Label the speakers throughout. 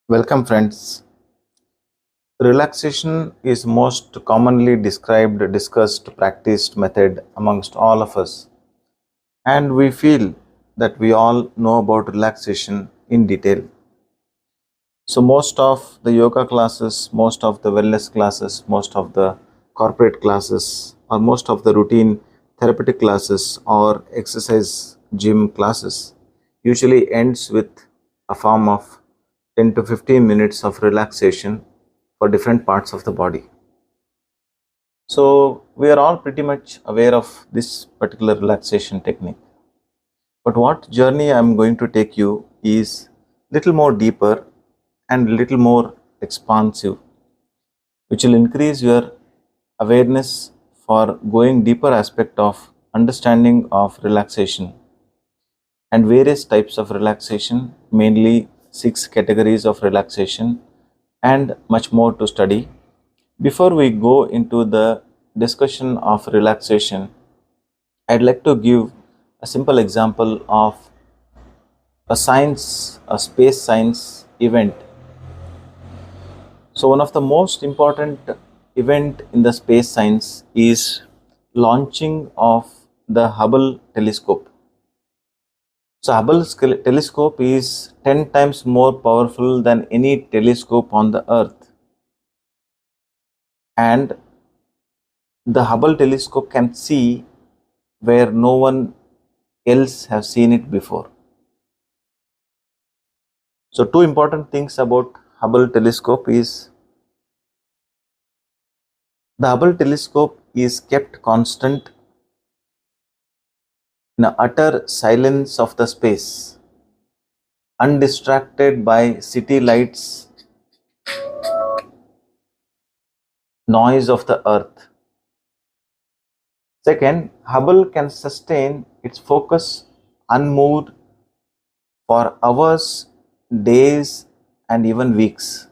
Speaker 1: Welcome, friends. Relaxation is most commonly described, discussed, practiced method amongst all of us, and we feel that we all know about relaxation in detail. So, most of the yoga classes, most of the wellness classes, most of the corporate classes, or most of the routine therapeutic classes or exercise gym classes usually ends with a form of 10 to 15 minutes of relaxation for different parts of the body. So, we are all pretty much aware of this particular relaxation technique. But what journey I am going to take you is little more deeper and little more expansive, which will increase your awareness for going deeper aspect of understanding of relaxation and various types of relaxation, mainly 6 categories of relaxation and much more to study. Before we go into the discussion of relaxation, I'd like to give a simple example of a space science event. So one of the most important event in the space science is launching of the Hubble telescope. So telescope is 10 times more powerful than any telescope on the earth, and the Hubble telescope can see where no one else have seen it before. So two important things about Hubble telescope is the Hubble telescope is kept constant in a utter silence of the space, undistracted by city lights, noise of the earth. Second, Hubble can sustain its focus unmoved for hours, days, and even weeks.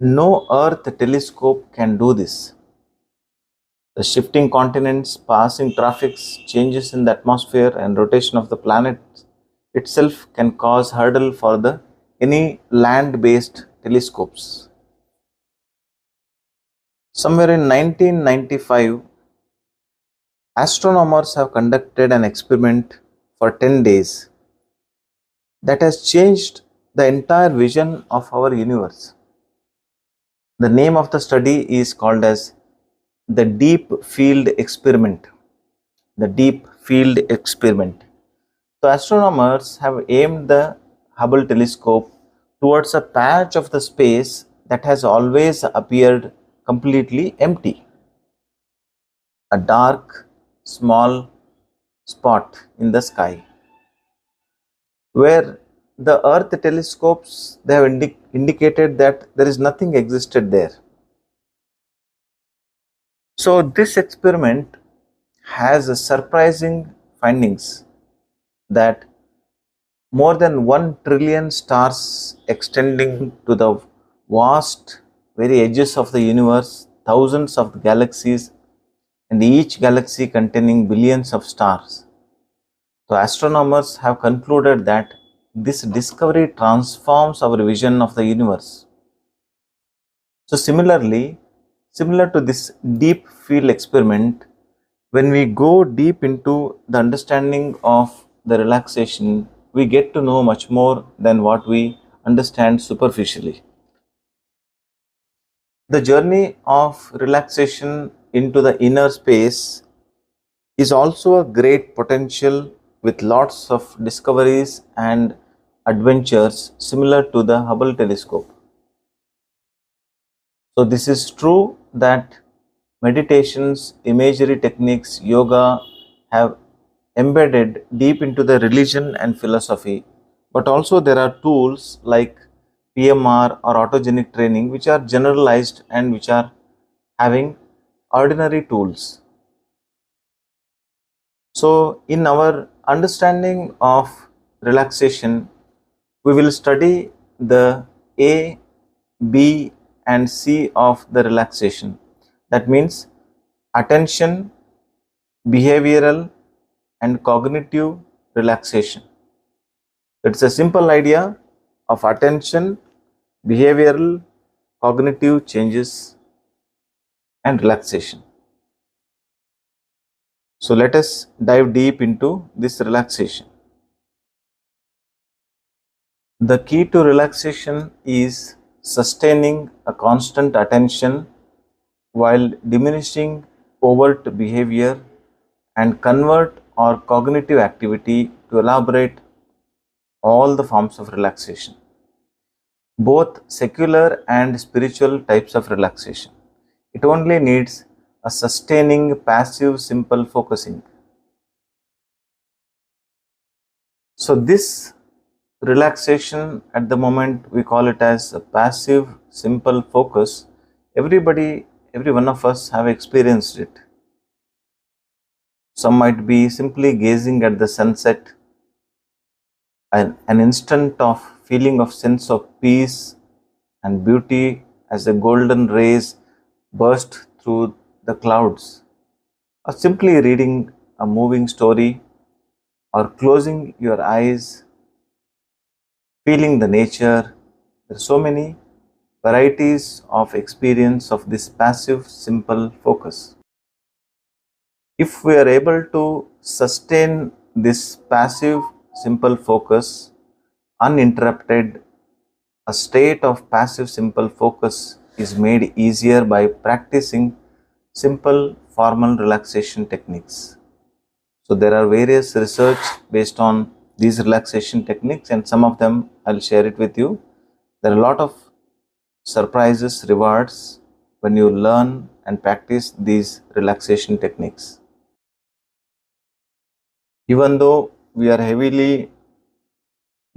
Speaker 1: No Earth telescope can do this. The shifting continents, passing traffics, changes in the atmosphere, and rotation of the planet itself can cause hurdle for the any land-based telescopes. Somewhere in 1995, astronomers have conducted an experiment for 10 days that has changed the entire vision of our universe. The name of the study is called as the Deep Field Experiment. The Deep Field Experiment. So astronomers have aimed the Hubble telescope towards a patch of the space that has always appeared completely empty. A dark, small spot in the sky where the Earth telescopes they have indicated that there is nothing existed there. So this experiment has a surprising findings that more than 1 trillion stars extending to the vast very edges of the universe, thousands of galaxies, and each galaxy containing billions of stars. So astronomers have concluded that this discovery transforms our vision of the universe. So similar to this deep field experiment, when we go deep into the understanding of the relaxation, we get to know much more than what we understand superficially. The journey of relaxation into the inner space is also a great potential with lots of discoveries and adventures similar to the Hubble telescope. So, this is true that meditations, imagery techniques, yoga have embedded deep into the religion and philosophy, but also there are tools like PMR or autogenic training which are generalized and which are having ordinary tools. So, in our understanding of relaxation, we will study the A, B, and C of the relaxation. That means attention, behavioral, and cognitive relaxation. It's a simple idea of attention, behavioral, cognitive changes, and relaxation. So let us dive deep into this relaxation. The key to relaxation is sustaining a constant attention while diminishing overt behavior and convert or cognitive activity to elaborate all the forms of relaxation, both secular and spiritual types of relaxation. It only needs a sustaining, passive, simple focusing. So, this relaxation at the moment we call it as a passive, simple focus. Everybody, every one of us have experienced it. Some might be simply gazing at the sunset, an instant of feeling of sense of peace and beauty as the golden rays burst through the clouds, or simply reading a moving story, or closing your eyes, feeling the nature. There are so many varieties of experience of this passive, simple focus. If we are able to sustain this passive, simple focus uninterrupted, a state of passive, simple focus is made easier by practicing simple, formal relaxation techniques. So, there are various research based on these relaxation techniques, and some of them I'll share it with you. There are a lot of surprises, rewards when you learn and practice these relaxation techniques. Even though we are heavily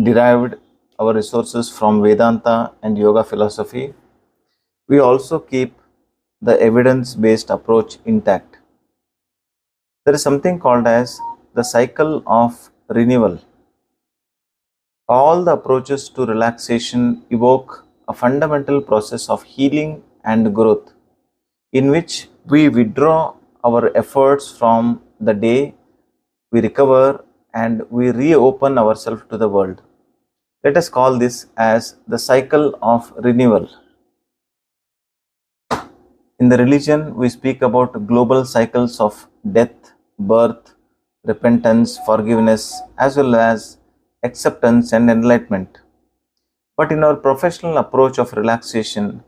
Speaker 1: derived our resources from Vedanta and yoga philosophy, we also keep the evidence based approach intact. There is something called as the cycle of renewal. All the approaches to relaxation evoke a fundamental process of healing and growth, in which we withdraw our efforts from the day, we recover, and we reopen ourselves to the world. Let us call this as the cycle of renewal. In the religion, we speak about global cycles of death, birth, repentance, forgiveness, as well as acceptance and enlightenment. But in our professional approach of relaxation,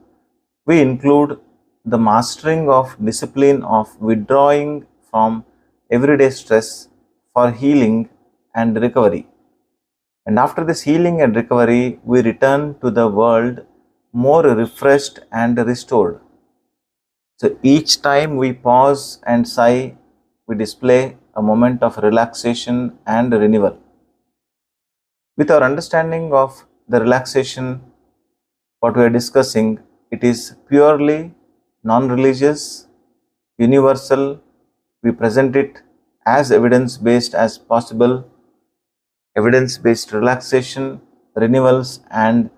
Speaker 1: we include the mastering of discipline of withdrawing from everyday stress for healing and recovery. And after this healing and recovery, we return to the world more refreshed and restored. So each time we pause and sigh, we display a moment of relaxation and renewal. With our understanding of the relaxation, what we are discussing, it is purely non-religious, universal. We present it as evidence-based as possible, evidence-based relaxation, renewals, and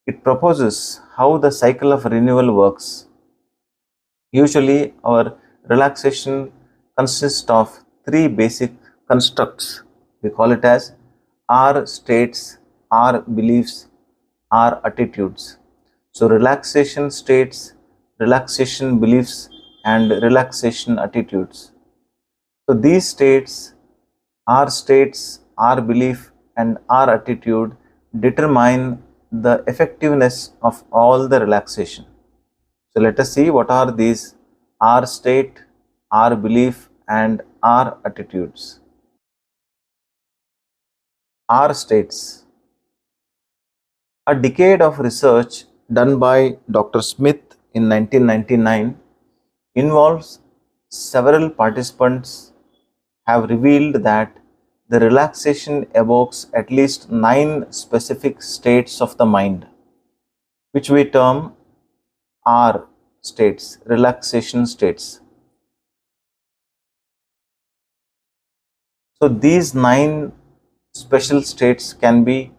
Speaker 1: it proposes how the cycle of renewal works. Usually, our relaxation consists of three basic constructs. We call it as R states, R beliefs, R attitudes. So, relaxation states, relaxation beliefs, and relaxation attitudes. So, these states, R belief, and R attitude determine the effectiveness of all the relaxation. So let us see what are these R state, R belief, and R attitudes. R states. A decade of research done by Dr. Smith in 1999 involves several participants have revealed that the relaxation evokes at least 9 specific states of the mind, which we term R states, relaxation states. So these 9 special states can be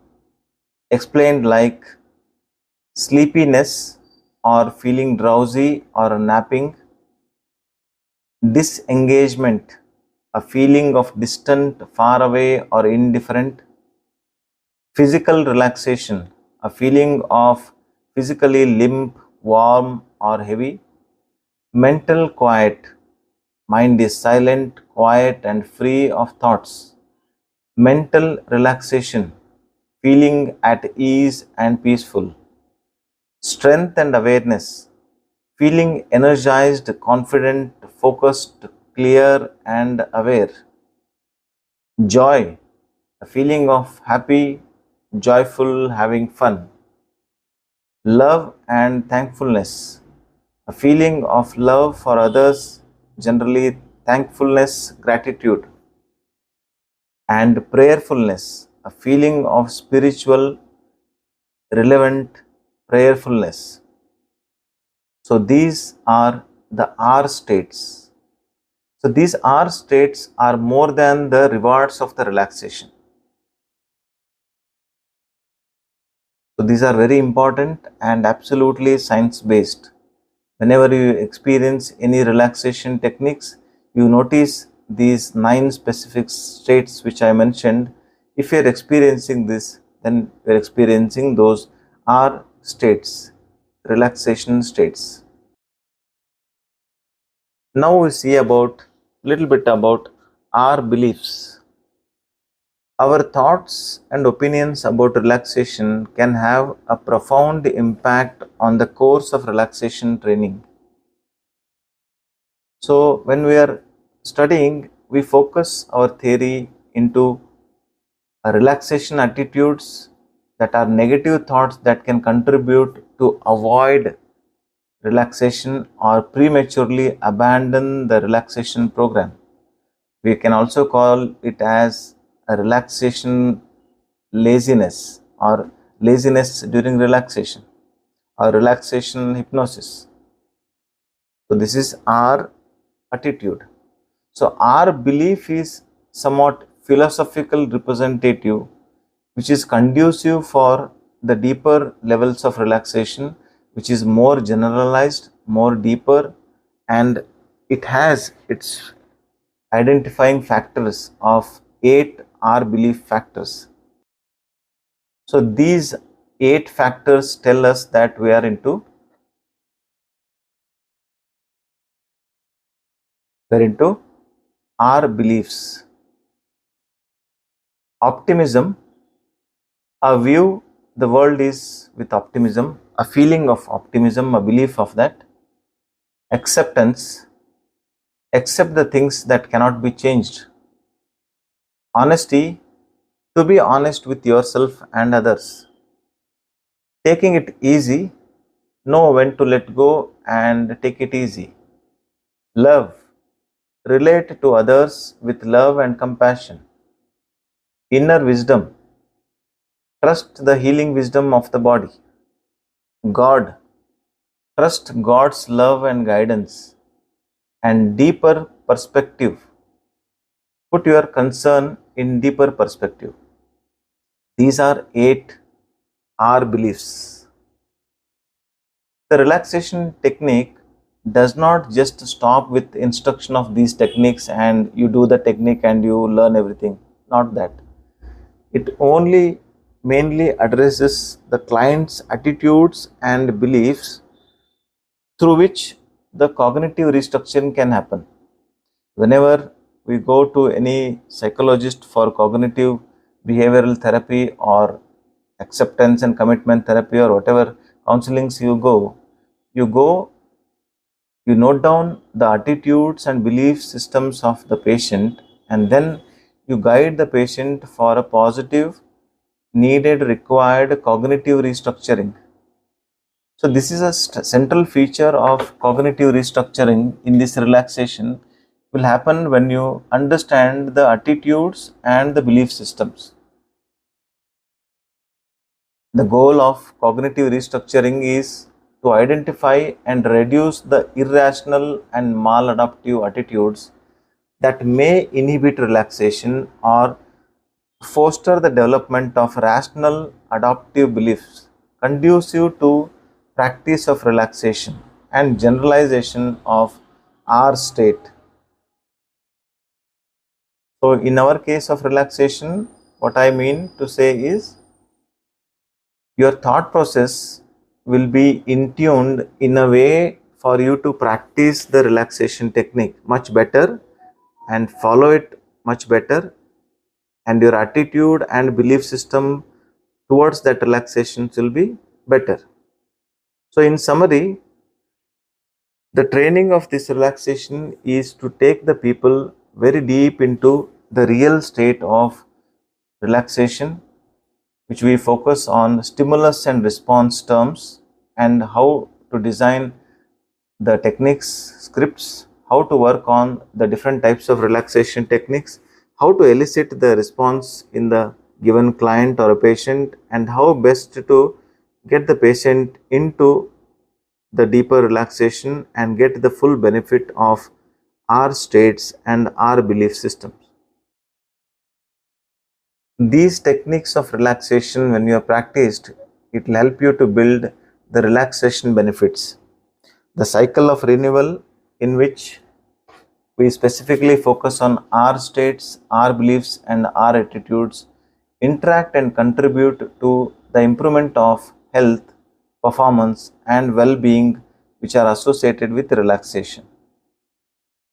Speaker 1: explained like sleepiness or feeling drowsy or napping, disengagement, a feeling of distant, far away or indifferent, physical relaxation, a feeling of physically limp, warm, or heavy. Mental quiet, mind is silent, quiet, and free of thoughts. Mental relaxation, feeling at ease and peaceful. Strength and awareness, feeling energized, confident, focused, clear, and aware. Joy, a feeling of happy, joyful, having fun. Love and thankfulness, a feeling of love for others, generally thankfulness, gratitude. And prayerfulness, a feeling of spiritual, relevant prayerfulness. So these are the R states. So these R states are more than the rewards of the relaxation. So these are very important and absolutely science based. Whenever you experience any relaxation techniques, you notice these 9 specific states which I mentioned. If you are experiencing this, then you are experiencing those R states, relaxation states. Now we see about little bit about our beliefs. Our thoughts and opinions about relaxation can have a profound impact on the course of relaxation training. So when we are studying, we focus our theory into relaxation attitudes that are negative thoughts that can contribute to avoid relaxation or prematurely abandon the relaxation program. We can also call it as a relaxation laziness or laziness during relaxation or relaxation hypnosis. So this is our attitude. So our belief is somewhat philosophical representative, which is conducive for the deeper levels of relaxation, which is more generalized, more deeper, and it has its identifying factors of 8 R belief factors. So these 8 factors tell us that we're into our beliefs. Optimism, a view the world is with optimism, a feeling of optimism, a belief of that. Acceptance, accept the things that cannot be changed. Honesty, to be honest with yourself and others. Taking it easy, know when to let go and take it easy. Love, relate to others with love and compassion. Inner wisdom, trust the healing wisdom of the body. God, trust God's love and guidance. And deeper perspective, put your concern in deeper perspective. These are 8 R beliefs. The relaxation technique does not just stop with instruction of these techniques and you do the technique and you learn everything. Not that. It only mainly addresses the client's attitudes and beliefs through which the cognitive restructuring can happen. Whenever we go to any psychologist for cognitive behavioral therapy or acceptance and commitment therapy or whatever counselings you go, you note down the attitudes and belief systems of the patient, and then you guide the patient for a positive, needed, required cognitive restructuring. So this is a central feature of cognitive restructuring in this relaxation will happen when you understand the attitudes and the belief systems. The goal of cognitive restructuring is to identify and reduce the irrational and maladaptive attitudes that may inhibit relaxation or foster the development of rational adaptive beliefs conducive to practice of relaxation and generalization of our state. So in our case of relaxation, what I mean to say is your thought process will be in tuned in a way for you to practice the relaxation technique much better and follow it much better, and your attitude and belief system towards that relaxation will be better. So in summary, the training of this relaxation is to take the people very deep into the real state of relaxation, which we focus on stimulus and response terms and how to design the techniques, scripts, how to work on the different types of relaxation techniques, how to elicit the response in the given client or a patient, and how best to get the patient into the deeper relaxation and get the full benefit of our states and our belief systems. These techniques of relaxation, when you are practiced, it will help you to build the relaxation benefits. The cycle of renewal, in which we specifically focus on our states, our beliefs, and our attitudes, interact and contribute to the improvement of health, performance, and well being, which are associated with relaxation.